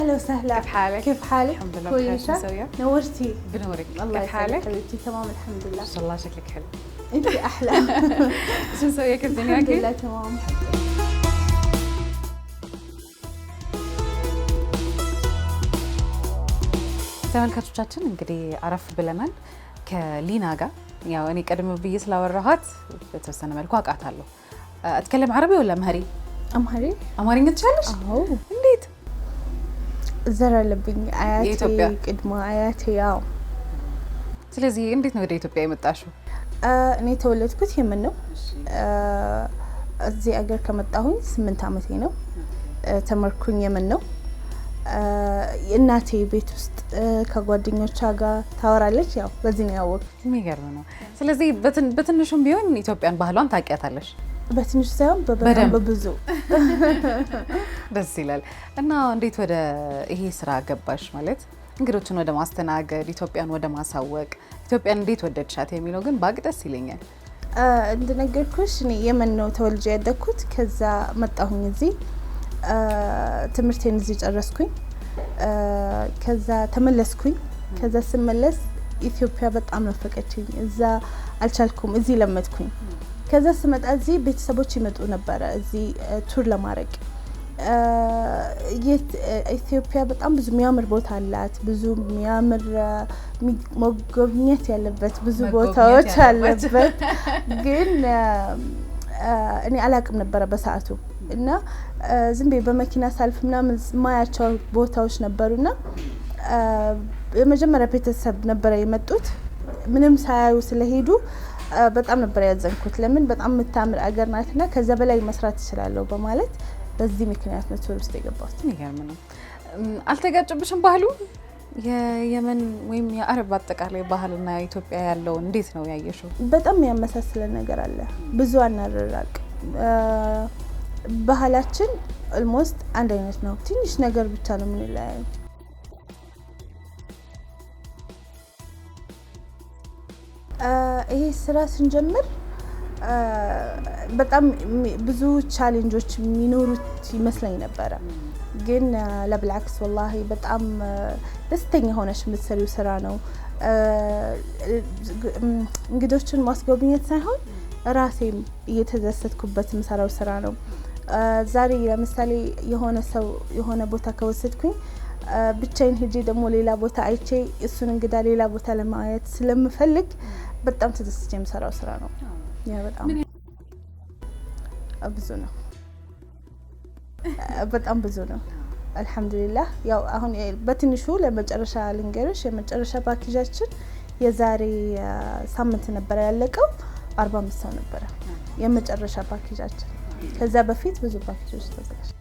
أهلا وسهلا. كيف حالك؟ كيف حالك؟ الحمد لله كويسة؟ مسوية؟ نورتي. بنورك. الله كيف حالك؟ يسعدك حبيبتي. تمام الحمد لله. ما شاء الله شكلك حلو. أنت أحلى. شو مسوية كيف دنياك؟ الحمد لله تمام. ተመልካቾቻችን እንግዲህ አረፍ ብለናል ከሊና ጋር ያው እኔ ቀደም ብዬ ስላወራኋት በተወሰነ መልኩ አውቃታለሁ። أتكلم عربي ولا أمهري؟ أمهري؟ أمهريኛ ትችያለሽ? አዎ። እንዴት? ዘር አለብኝ አያቴ የኢትዮጵያ? ቅድመ አያቴ ያው። ስለዚህ እንዴት ነው ወደ ኢትዮጵያ የመጣሽው? እኔ የተወለድኩት የመን ነው። እዚህ አገር ከመጣሁኝ 8 ዓመቴ ነው። ተመርኩኝ የመን ነው። እናቴ ቤት ውስጥ ከጓደኞቿ ጋር ታወራለች። ያው በዚህ ነው ያወቅኩት። የሚገርም ነው። ስለዚህ በትንሹም ቢሆን ኢትዮጵያን ባህሏን ታውቂያታለሽ? በትንሽ ሳይሆን በጣም በብዙ። ደስ ይላል። እና እንዴት ወደ ይሄ ስራ ገባሽ? ማለት እንግዶችን ወደ ማስተናገድ፣ ኢትዮጵያን ወደ ማሳወቅ፣ ኢትዮጵያን እንዴት ወደድሻት የሚለው ግን ባቅ ደስ ይለኛል። እንደነገርኩሽ እኔ የመን ነው ተወልጄ ያደግኩት። ከዛ መጣሁኝ እዚህ ትምህርቴን እዚህ ጨረስኩኝ። ከዛ ተመለስኩኝ። ከዛ ስመለስ ኢትዮጵያ በጣም ናፈቀችኝ። እዛ አልቻልኩም፣ እዚህ ለመድኩኝ። ከዛ ስመጣ እዚህ ቤተሰቦች ይመጡ ነበረ እዚህ ቱር ለማድረግ። ኢትዮጵያ በጣም ብዙ የሚያምር ቦታ አላት። ብዙ የሚያምር መጎብኘት ያለበት ብዙ ቦታዎች አለበት። ግን እኔ አላቅም ነበረ በሰዓቱ እና ዝም ብዬ በመኪና ሳልፍ ምናምን ማያቸው ቦታዎች ነበሩና የመጀመሪያ ቤተሰብ ነበረ የመጡት። ምንም ሳያዩ ስለሄዱ በጣም ነበር ያዘንኩት። ለምን በጣም የምታምር አገር ናትና ከዛ በላይ መስራት እችላለሁ በማለት በዚህ ምክንያት ነው ቱር ውስጥ የገባሁት። የሚገርም ነው። አልተጋጨብሽም ባህሉ? የየመን ወይም የአረብ አጠቃላይ ባህልና ኢትዮጵያ ያለው እንዴት ነው ያየሽው? በጣም የሚያመሳስለ ነገር አለ። ብዙ አናራራቅ። ባህላችን ኦልሞስት አንድ አይነት ነው። ትንሽ ነገር ብቻ ነው የምንለያየው። ይሄ ስራ ስንጀምር በጣም ብዙ ቻሌንጆች የሚኖሩት ይመስለኝ ነበረ። ግን ለብላክስ ወላሂ በጣም ደስተኛ ሆነሽ የምትሰሪው ስራ ነው። እንግዶችን ማስጎብኘት ሳይሆን ራሴም እየተደሰትኩበት የምሰራው ስራ ነው። ዛሬ ለምሳሌ የሆነ ሰው የሆነ ቦታ ከወሰድኩኝ ብቻዬን ሄጄ ደግሞ ሌላ ቦታ አይቼ እሱን እንግዳ ሌላ ቦታ ለማየት ስለምፈልግ በጣም ተደስቼ የምሰራው ስራ ነው። ያ በጣም ብዙ ነው። በጣም ብዙ ነው። አልহামዱሊላህ። ያው አሁን በትንሹ ለመጨረሻ ልንገርሽ፣ የመጨረሻ ፓኬጃችን የዛሬ ሳምንት ነበር ያለቀው። 45 ሰው ነበር የመጨረሻ ፓኬጃችን። ከዛ በፊት ብዙ ፓኬጆች ተዘጋጅተዋል።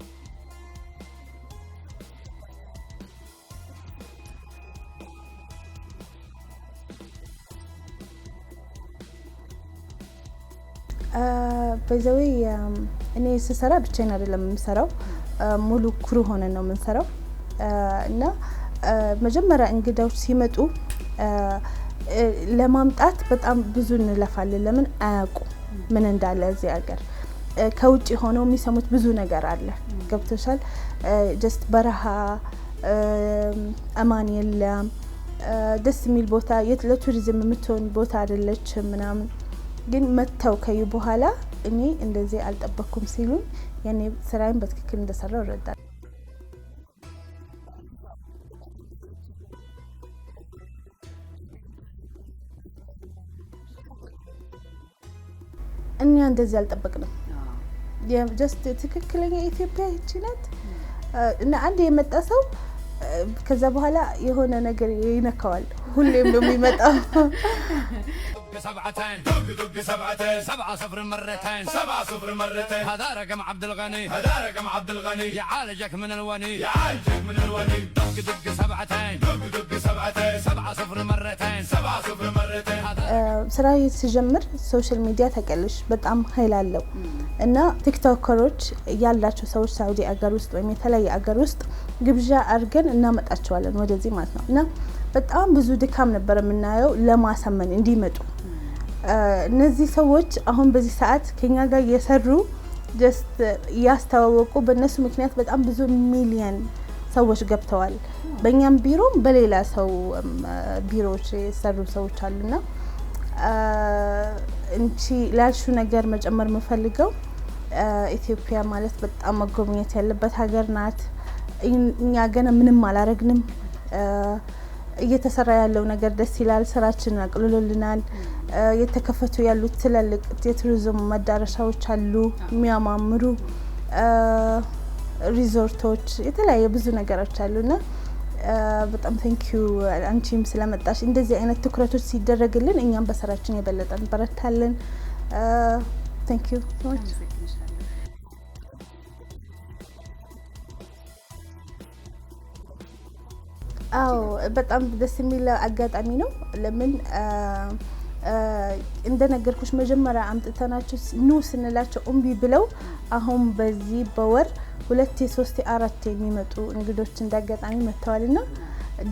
በዛው እኔ ስሰራ ብቻዬን አይደለም የምሰራው፣ ሙሉ ክሩ ሆነን ነው የምንሰራው። እና መጀመሪያ እንግዳዎች ሲመጡ ለማምጣት በጣም ብዙ እንለፋለን። ለምን አያውቁ ምን እንዳለ እዚህ ሀገር ከውጭ ሆነው የሚሰሙት ብዙ ነገር አለ። ገብቶሻል? ጀስት በረሃ አማን የለም፣ ደስ የሚል ቦታ ለቱሪዝም የምትሆን ቦታ አይደለችም ምናምን። ግን መተው ከዩ በኋላ እኔ እንደዚህ አልጠበቅኩም ሲሉኝ ያኔ ስራዬን በትክክል እንደሰራው እረዳለሁ። እኛ እንደዚህ አልጠበቅንም። ጀስት ትክክለኛ ኢትዮጵያ ይቺ ናት እና አንድ የመጣ ሰው ከዛ በኋላ የሆነ ነገር ይነካዋል። ሁሌም ነው የሚመጣው። سبعتين دق دق سبعتين 7-0 مرتين 7-0 مرتين هذا رقم عبد الغني هذا رقم عبد الغني يعالجك من الوني يعالجك من الوني دق دق سبعتين دق دق سبعتين 7-0 مرتين 7-0 مرتين ስራ ሲጀምር ሶሻል ሚዲያ ተቀልሽ በጣም ኃይል አለው እና ቲክቶከሮች ያላቸው ሰዎች ሳውዲ አገር ውስጥ ወይም የተለያየ አገር ውስጥ ግብዣ አድርገን እናመጣቸዋለን ወደዚህ ማለት ነው። እና በጣም ብዙ ድካም ነበር የምናየው ለማሳመን እንዲመጡ። እነዚህ ሰዎች አሁን በዚህ ሰዓት ከኛ ጋር እየሰሩ ጀስት ያስተዋወቁ በእነሱ ምክንያት በጣም ብዙ ሚሊየን ሰዎች ገብተዋል በእኛም ቢሮም በሌላ ሰው ቢሮዎች የሰሩ ሰዎች አሉና እንቺ ላልሹ ነገር መጨመር መፈልገው ኢትዮጵያ ማለት በጣም መጎብኘት ያለበት ሀገር ናት እኛ ገና ምንም አላረግንም እየተሰራ ያለው ነገር ደስ ይላል ስራችንን አቅልሎልናል የተከፈቱ ያሉት ትላልቅ የቱሪዝም መዳረሻዎች አሉ የሚያማምሩ ሪዞርቶች የተለያየ ብዙ ነገሮች አሉና በጣም ቴንኪዩ አንቺም ስለመጣሽ እንደዚህ አይነት ትኩረቶች ሲደረግልን እኛም በስራችን የበለጠን በረታለን ቴንኪዩ አው በጣም ደስ የሚል አጋጣሚ ነው ለምን እንደነገርኩሽ መጀመሪያ አምጥተናቸው ኑ ስንላቸው እምቢ ብለው አሁን በዚህ በወር 2 3 4 የሚመጡ እንግዶች እንዳጋጣሚ መተዋልና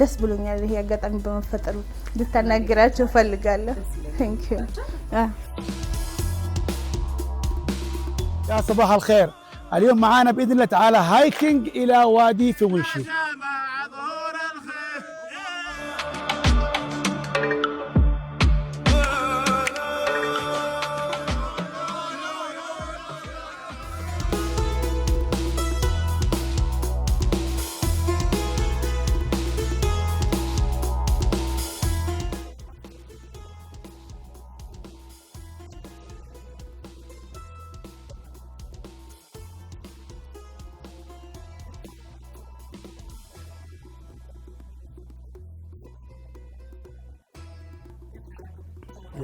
ደስ ብሎኛል ይሄ አጋጣሚ በመፈጠሩ እንድታናግራቸው ፈልጋለሁ ثانك يو يا صباح الخير اليوم معانا باذن الله تعالى هايكينج الى وادي في ونشي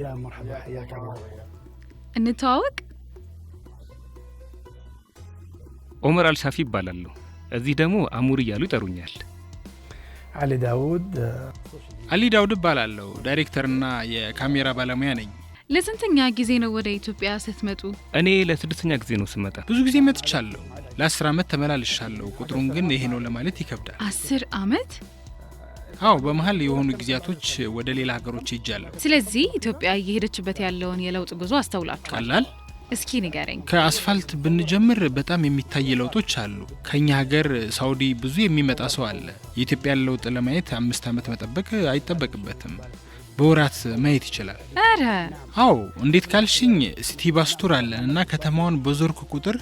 يا مرحبا حياك الله እንተዋወቅ ዑመር አልሻፊ ይባላል እዚህ ደግሞ አሙር እያሉ ይጠሩኛል علي داود ይባላል ዳይሬክተርና የካሜራ ባለሙያ ነኝ ለስንተኛ ጊዜ ነው ወደ ኢትዮጵያ ስትመጡ እኔ ለስድስተኛ ጊዜ ነው ስመጣ ብዙ ጊዜ መጥቻለሁ ለ10 አመት ተመላልሻለሁ ቁጥሩን ግን ይሄ ነው ለማለት ይከብዳል 10 አመት አው በመሃል የሆኑ ጊዜያቶች ወደ ሌላ ሀገሮች ሄጃለሁ ስለዚህ ኢትዮጵያ እየሄደችበት ያለውን የለውጥ ጉዞ አስተውላችኋል ቀላል እስኪ ንገረኝ ከአስፋልት ብንጀምር በጣም የሚታይ ለውጦች አሉ ከኛ ሀገር ሳውዲ ብዙ የሚመጣ ሰው አለ የኢትዮጵያ ለውጥ ለማየት 5 አመት መጠበቅ አይጠበቅበትም በወራት ማየት ይችላል አረ አው እንዴት ካልሽኝ ሲቲ ባስ ቱር አለና ከተማውን በዞርኩ ቁጥር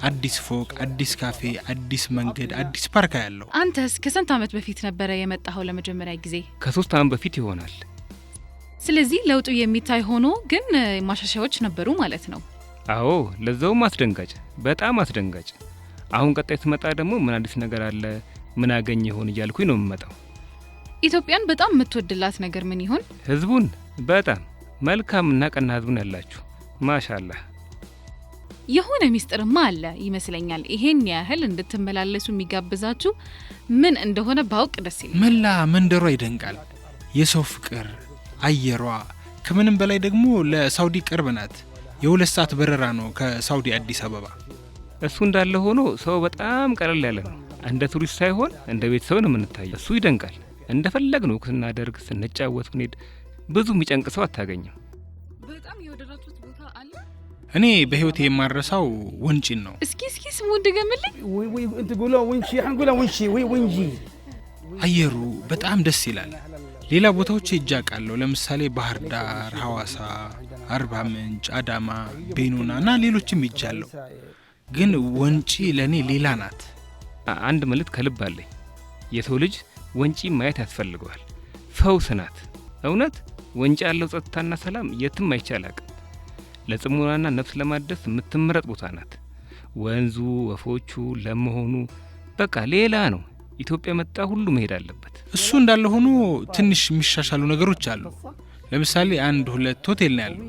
አዲስ ፎቅ አዲስ ካፌ አዲስ መንገድ አዲስ ፓርክ ያለው አንተስ ከስንት አመት በፊት ነበር የመጣው ለመጀመሪያ ጊዜ ከ3 አመት በፊት ይሆናል ስለዚህ ለውጡ የሚታይ ሆኖ ግን ማሻሻያዎች ነበሩ ማለት ነው አዎ ለዛውም አስደንጋጭ በጣም አስደንጋጭ አሁን ቀጣይ ተመጣ ደግሞ ምን አዲስ ነገር አለ ምን አገኘ ይሆን ይያልኩኝ ነው የምመጣው ኢትዮጵያን በጣም የምትወድላት ነገር ምን ይሆን ህዝቡን በጣም መልካምና ቀና ህዝቡን ያላችሁ ማሻአላህ የሆነ ሚስጥርማ አለ ይመስለኛል ይሄን ያህል እንድትመላለሱ የሚጋብዛችሁ ምን እንደሆነ ባውቅ ደስ ይላል መላ መንደሯ ይደንቃል የሰው ፍቅር አየሯ ከምንም በላይ ደግሞ ለሳውዲ ቅርብ ናት የ2 ሰዓት በረራ ነው ከሳውዲ አዲስ አበባ እሱ እንዳለ ሆኖ ሰው በጣም ቀለል ያለ ነው እንደ ቱሪስት ሳይሆን እንደ ቤተሰብ ነው የምንታየው እሱ ይደንቃል እንደፈለግነው ስናደርግ ስንጫወት ሄድ ብዙ የሚጨንቅ ሰው አታገኝም በጣም የወደዳችሁት ቦታ አለ እኔ በህይወቴ የማረሳው ወንጪን ነው እስኪ ስሙን ድገምልኝ انت قولوا ونشي حنقولها ونشي ونجي አየሩ በጣም ደስ ይላል ሌላ ቦታዎች ይጃቃለሁ ለምሳሌ ባህር ዳር ሐዋሳ አርባ ምንጭ አዳማ ቤኑናና ሌሎችም ይጃለሁ ግን ወንጪ ለኔ ሌላ ናት አንድ መልእክት ከልብ አለኝ የሰው ልጅ ወንጪ ማየት ያስፈልገዋል ፈውስ ናት እውነት ወንጪ ያለው ጸጥታና ሰላም የትም አይቻላቅ ለጽሙናና ነፍስ ለማደስ የምትመረጥ ቦታ ናት ወንዙ ወፎቹ ለመሆኑ በቃ ሌላ ነው ኢትዮጵያ መጣ ሁሉ መሄድ አለበት እሱ እንዳለ ሆኖ ትንሽ የሚሻሻሉ ነገሮች አሉ ለምሳሌ 1-2 ሆቴል ነው ያለው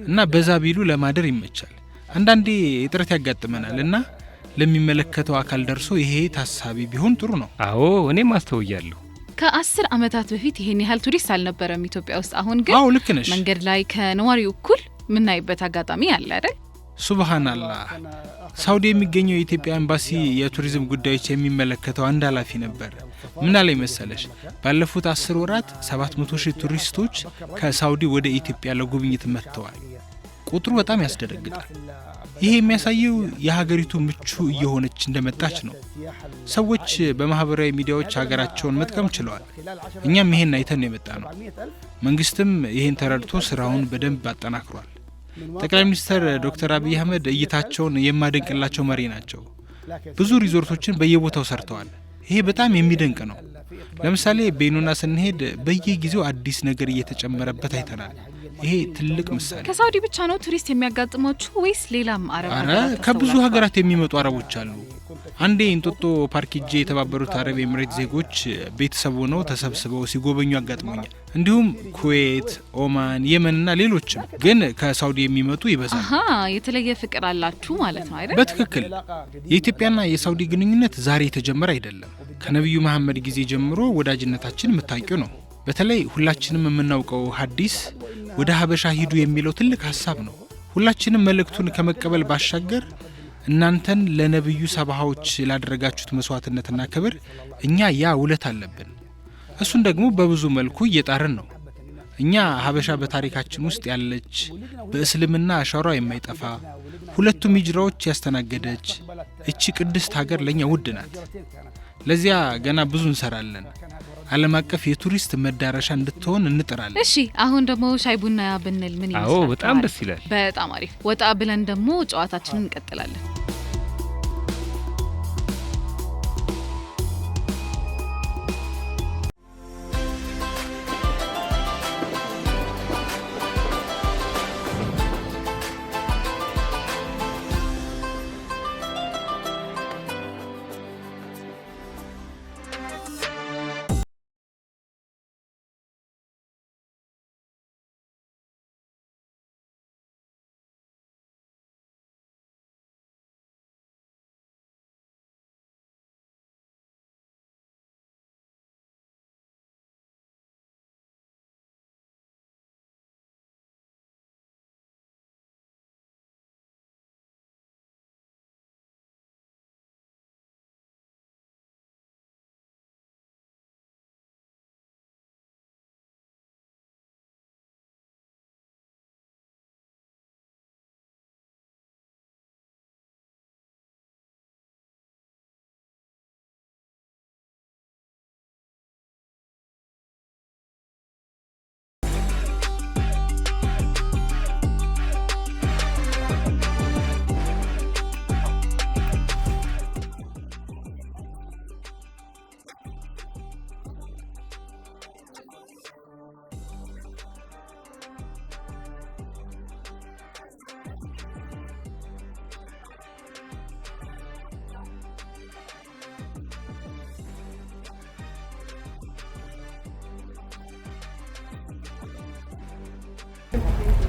እና በዛ ቢሉ ለማደር ይመቻል አንዳንዴ እጥረት ያጋጥመናልና ለሚመለከተው አካል ደርሶ ይሄ ታሳቢ ቢሆን ጥሩ ነው አዎ እኔም አስተውያለሁ ከ10 አመታት በፊት ይሄን ያህል ቱሪስት አልነበረም ኢትዮጵያ ውስጥ አሁን ግን አዎ ልክ ነሽ መንገድ ላይ ከነዋሪው እኩል ምናይበት አጋጣሚ አለ አይደል ሱብሃንአላህ ሳውዲ የሚገኘው የኢትዮጵያ ኤምባሲ የቱሪዝም ጉዳዮች የሚመለከተው አንድ ኃላፊ ነበር ምን አለ መሰለሽ ባለፉት 10 ወራት 700,000 ቱሪስቶች ከሳውዲ ወደ ኢትዮጵያ ለጉብኝት መጥተዋል ቁጥሩ በጣም ያስደነግጣል። ይሄ የሚያሳየው የሀገሪቱ ምቹ እየሆነች እንደመጣች ነው። ሰዎች በማህበራዊ ሚዲያዎች ሀገራቸውን መጥቀም ችለዋል። እኛም ይሄን አይተን ነው የመጣ ነው። መንግስትም ይሄን ተረድቶ ስራውን በደንብ አጠናክሯል። ጠቅላይ ሚኒስትር ዶክተር አብይ አህመድ እይታቸውን የማደንቅላቸው መሪ ናቸው። ብዙ ሪዞርቶችን በየቦታው ሰርተዋል። ይሄ በጣም የሚደንቅ ነው። ለምሳሌ ቤኑና ስንሄድ በየጊዜው አዲስ ነገር እየተጨመረበት አይተናል። ይሄ ትልቅ ምሳሌ። ከሳውዲ ብቻ ነው ቱሪስት የሚያጋጥማችሁ ወይስ ሌላም አረብ? ከብዙ ሀገራት የሚመጡ አረቦች አሉ። አንዴ እንጦጦ ፓርክ ሄጄ የተባበሩት አረብ ኤምሬት ዜጎች ቤተሰብ ሆነው ተሰብስበው ሲጎበኙ አጋጥሞኛል። እንዲሁም ኩዌት፣ ኦማን፣ የመንና ሌሎችም። ግን ከሳውዲ የሚመጡ ይበዛል። የተለየ ፍቅር አላችሁ ማለት ነው አይደል? በትክክል። የኢትዮጵያና የሳውዲ ግንኙነት ዛሬ የተጀመረ አይደለም። ከነቢዩ መሐመድ ጊዜ ጀምሮ ወዳጅነታችን የምታውቂው ነው። በተለይ ሁላችንም የምናውቀው ሐዲስ ወደ ሀበሻ ሂዱ የሚለው ትልቅ ሀሳብ ነው። ሁላችንም መልእክቱን ከመቀበል ባሻገር እናንተን ለነብዩ ሰባዎች ላደረጋችሁት መስዋዕትነትና ክብር እኛ ያ ውለት አለብን። እሱን ደግሞ በብዙ መልኩ እየጣርን ነው። እኛ ሀበሻ በታሪካችን ውስጥ ያለች በእስልምና አሻሯ የማይጠፋ ሁለቱም ሂጅራዎች ያስተናገደች እቺ ቅድስት ሀገር ለኛ ውድ ናት። ለዚያ ገና ብዙ እንሰራለን። ዓለም አቀፍ የቱሪስት መዳረሻ እንድትሆን እንጥራለን። እሺ አሁን ደግሞ ሻይ ቡና ብንል ምን ይመስላል? አዎ በጣም ደስ ይላል። በጣም አሪፍ። ወጣ ብለን ደግሞ ጨዋታችንን እንቀጥላለን።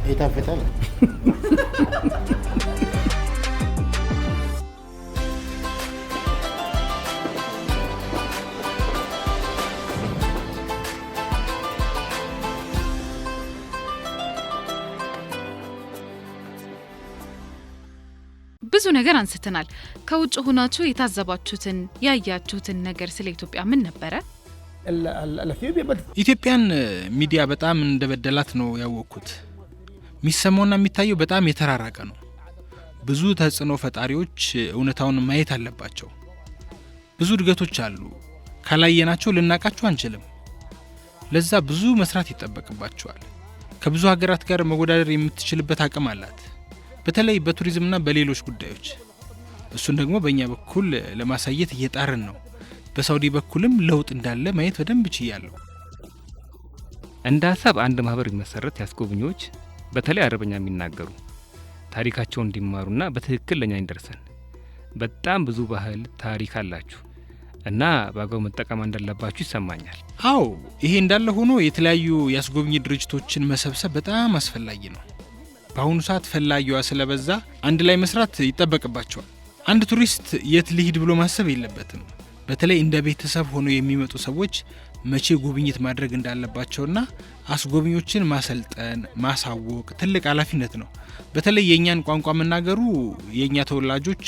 ይጣፍጣል። ብዙ ነገር አንስተናል። ከውጭ ሆናችሁ የታዘባችሁትን ያያችሁትን ነገር ስለ ኢትዮጵያ ምን ነበረ? ኢትዮጵያን ሚዲያ በጣም እንደበደላት ነው ያወቅኩት። የሚሰማውና የሚታየው በጣም የተራራቀ ነው። ብዙ ተጽዕኖ ፈጣሪዎች እውነታውን ማየት አለባቸው። ብዙ እድገቶች አሉ። ካላየናቸው ልናቃቸው አንችልም። ለዛ ብዙ መስራት ይጠበቅባቸዋል። ከብዙ ሀገራት ጋር መወዳደር የምትችልበት አቅም አላት፣ በተለይ በቱሪዝምና በሌሎች ጉዳዮች። እሱን ደግሞ በእኛ በኩል ለማሳየት እየጣርን ነው። በሳውዲ በኩልም ለውጥ እንዳለ ማየት በደንብ ችያለሁ። እንደ ሀሳብ አንድ ማህበር ቢመሰረት ያስጎብኚዎች በተለይ አረበኛ የሚናገሩ ታሪካቸውን እንዲማሩና በትክክል ለኛ እንደርሰን። በጣም ብዙ ባህል ታሪክ አላችሁ እና በአግባቡ መጠቀም እንዳለባችሁ ይሰማኛል። አዎ ይሄ እንዳለ ሆኖ የተለያዩ ያስጎብኚ ድርጅቶችን መሰብሰብ በጣም አስፈላጊ ነው። በአሁኑ ሰዓት ፈላጊዋ ስለበዛ አንድ ላይ መስራት ይጠበቅባቸዋል። አንድ ቱሪስት የት ልሂድ ብሎ ማሰብ የለበትም። በተለይ እንደ ቤተሰብ ሆኖ የሚመጡ ሰዎች መቼ ጉብኝት ማድረግ እንዳለባቸውና አስጎብኚዎችን ማሰልጠን ማሳወቅ ትልቅ ኃላፊነት ነው። በተለይ የኛን ቋንቋ መናገሩ የኛ ተወላጆች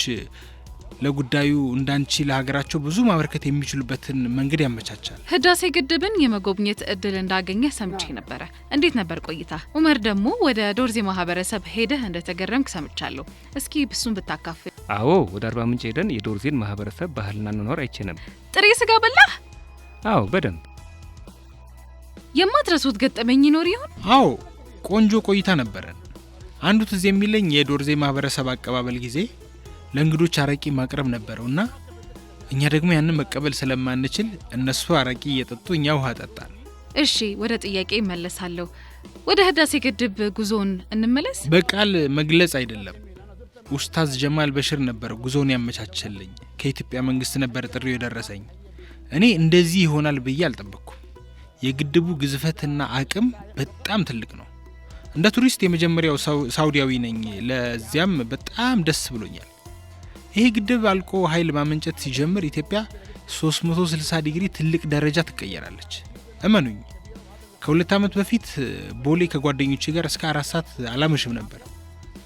ለጉዳዩ እንዳንቺ ለሀገራቸው ብዙ ማበርከት የሚችሉበትን መንገድ ያመቻቻል። ህዳሴ ግድብን የመጎብኘት እድል እንዳገኘ ሰምቼ ነበረ። እንዴት ነበር ቆይታ? ኡመር ደግሞ ወደ ዶርዜ ማህበረሰብ ሄደህ እንደተገረምክ ሰምቻለሁ። እስኪ ብሱን ብታካፍል። አዎ ወደ አርባ ምንጭ ሄደን የዶርዜን ማህበረሰብ ባህልና ኗኗር አይቼ ነበር። ጥሬ ስጋ በላህ? አዎ በደንብ። የማትረሱት ገጠመኝ ይኖር ይሆን? አዎ ቆንጆ ቆይታ ነበረን። አንዱ ትዝ የሚለኝ የዶርዜ ማህበረሰብ አቀባበል ጊዜ ለእንግዶች አረቂ ማቅረብ ነበረውና እኛ ደግሞ ያንን መቀበል ስለማንችል እነሱ አረቂ እየጠጡ እኛ ውሃ ጠጣን። እሺ ወደ ጥያቄ እመለሳለሁ። ወደ ህዳሴ ግድብ ጉዞን እንመለስ። በቃል መግለጽ አይደለም። ኡስታዝ ጀማል በሽር ነበር ጉዞውን ያመቻቸልኝ። ከኢትዮጵያ መንግስት ነበር ጥሪው የደረሰኝ። እኔ እንደዚህ ይሆናል ብዬ አልጠበቅኩም። የግድቡ ግዝፈትና አቅም በጣም ትልቅ ነው። እንደ ቱሪስት የመጀመሪያው ሳውዲያዊ ነኝ። ለዚያም በጣም ደስ ብሎኛል። ይሄ ግድብ አልቆ ኃይል ማመንጨት ሲጀምር ኢትዮጵያ 360 ዲግሪ ትልቅ ደረጃ ትቀየራለች። እመኑኝ። ከ2 ዓመት በፊት ቦሌ ከጓደኞቼ ጋር እስከ 4 ሰዓት አላመሽም ነበር።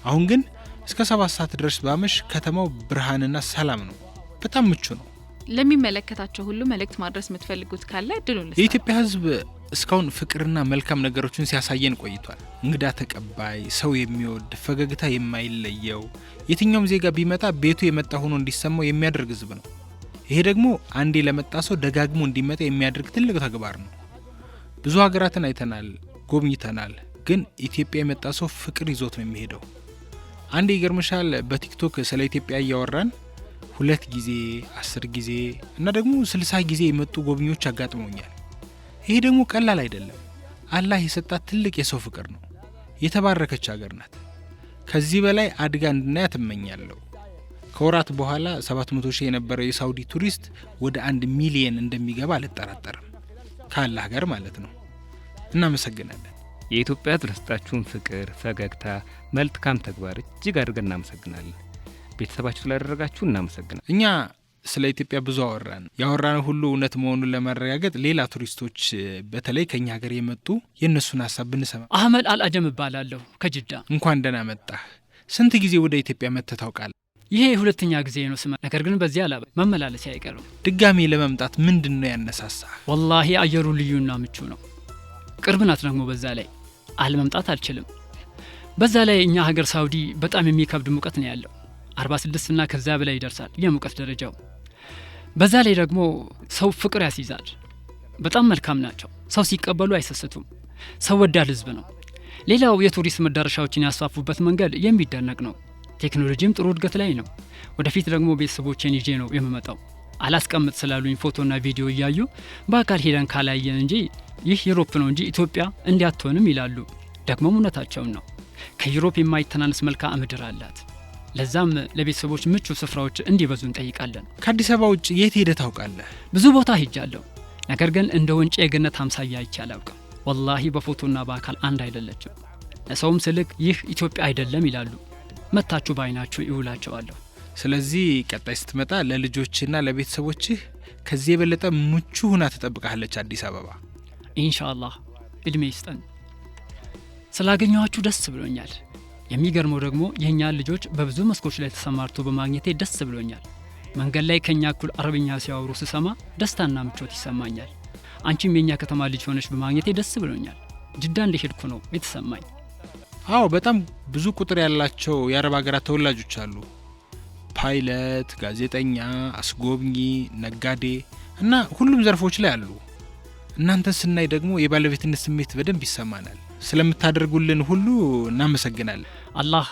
አሁን ግን እስከ 7 ሰዓት ድረስ ባመሽ ከተማው ብርሃንና ሰላም ነው። በጣም ምቹ ነው። ለሚመለከታቸው ሁሉ መልእክት ማድረስ የምትፈልጉት ካለ እድሉን ልስጥ። የኢትዮጵያ ሕዝብ እስካሁን ፍቅርና መልካም ነገሮችን ሲያሳየን ቆይቷል። እንግዳ ተቀባይ፣ ሰው የሚወድ፣ ፈገግታ የማይለየው፣ የትኛውም ዜጋ ቢመጣ ቤቱ የመጣ ሆኖ እንዲሰማው የሚያደርግ ሕዝብ ነው። ይሄ ደግሞ አንዴ ለመጣ ሰው ደጋግሞ እንዲመጣ የሚያደርግ ትልቅ ተግባር ነው። ብዙ ሀገራትን አይተናል፣ ጎብኝተናል። ግን ኢትዮጵያ የመጣ ሰው ፍቅር ይዞት ነው የሚሄደው። አንዴ ይገርምሻል፣ በቲክቶክ ስለ ኢትዮጵያ እያወራን 2 ጊዜ 10 ጊዜ እና ደግሞ 60 ጊዜ የመጡ ጎብኚዎች አጋጥመውኛል። ይሄ ደግሞ ቀላል አይደለም። አላህ የሰጣት ትልቅ የሰው ፍቅር ነው። የተባረከች ሀገር ናት። ከዚህ በላይ አድጋ እንድናያት እመኛለሁ። ከወራት በኋላ 700 ሺህ የነበረው የሳውዲ ቱሪስት ወደ 1 ሚሊየን እንደሚገባ አልጠራጠርም። ከአላህ ጋር ማለት ነው። እናመሰግናለን። የኢትዮጵያ ሕዝብ ለሰጣችሁን ፍቅር፣ ፈገግታ፣ መልካም ተግባር እጅግ አድርገን እናመሰግናለን። ቤተሰባችሁ ስላደረጋችሁ እናመሰግናለን። እኛ ስለ ኢትዮጵያ ብዙ አወራን። ያወራነው ሁሉ እውነት መሆኑን ለማረጋገጥ ሌላ ቱሪስቶች በተለይ ከኛ ሀገር የመጡ የእነሱን ሀሳብ ብንሰማ። አህመድ አልአጀም እባላለሁ ከጅዳ። እንኳን ደህና መጣህ። ስንት ጊዜ ወደ ኢትዮጵያ መጥተህ ታውቃለህ? ይሄ 2ኛ ጊዜ ነው ስማ። ነገር ግን በዚህ አላ መመላለስ አይቀርም። ድጋሜ ለመምጣት ምንድነው ያነሳሳህ? ወላሂ አየሩ ልዩና ምቹ ነው። ቅርብ ናት ደግሞ። በዛ ላይ አለመምጣት አልችልም። በዛ ላይ እኛ ሀገር ሳውዲ በጣም የሚከብድ ሙቀት ነው ያለው። 46 እና ከዛ በላይ ይደርሳል የሙቀት ደረጃው። በዛ ላይ ደግሞ ሰው ፍቅር ያስይዛል። በጣም መልካም ናቸው። ሰው ሲቀበሉ አይሰስቱም። ሰው ወዳድ ህዝብ ነው። ሌላው የቱሪስት መዳረሻዎችን ያስፋፉበት መንገድ የሚደነቅ ነው። ቴክኖሎጂም ጥሩ እድገት ላይ ነው። ወደፊት ደግሞ ቤተሰቦቼን ይዤ ነው የምመጣው። አላስቀምጥ ስላሉኝ ፎቶና ቪዲዮ እያዩ በአካል ሄደን ካላየን እንጂ ይህ ዩሮፕ ነው እንጂ ኢትዮጵያ እንዲያትሆንም ይላሉ። ደግሞም እውነታቸውን ነው። ከዩሮፕ የማይተናነስ መልክዓ ምድር አላት። ለዛም ለቤተሰቦች ምቹ ስፍራዎች እንዲበዙ እንጠይቃለን። ከአዲስ አበባ ውጭ የት ሄደህ ታውቃለህ? ብዙ ቦታ ሄጃለሁ። ነገር ግን እንደ ወንጪ የገነት አምሳያ አይቼ አላውቅም። ወላሂ በፎቶና በአካል አንድ አይደለችም። ለሰውም ስልክ ይህ ኢትዮጵያ አይደለም ይላሉ። መታችሁ ባይናችሁ ይውላቸዋለሁ። ስለዚህ ቀጣይ ስትመጣ ለልጆችና ለቤተሰቦችህ ከዚህ የበለጠ ምቹ ሁና ተጠብቃለች አዲስ አበባ ኢንሻአላህ። እድሜ ይስጠን። ስላገኘኋችሁ ደስ ብሎኛል። የሚገርመው ደግሞ የኛ ልጆች በብዙ መስኮች ላይ ተሰማርቶ በማግኘቴ ደስ ብሎኛል። መንገድ ላይ ከኛ እኩል አረብኛ ሲያወሩ ስሰማ ደስታና ምቾት ይሰማኛል። አንቺም የኛ ከተማ ልጅ ሆነሽ በማግኘቴ ደስ ብሎኛል። ጅዳ እንደሄድኩ ነው የተሰማኝ። አዎ በጣም ብዙ ቁጥር ያላቸው የአረብ ሀገራት ተወላጆች አሉ። ፓይለት፣ ጋዜጠኛ፣ አስጎብኚ፣ ነጋዴ እና ሁሉም ዘርፎች ላይ አሉ። እናንተን ስናይ ደግሞ የባለቤትነት ስሜት በደንብ ይሰማናል። ስለምታደርጉልን ሁሉ እናመሰግናለን። አላህ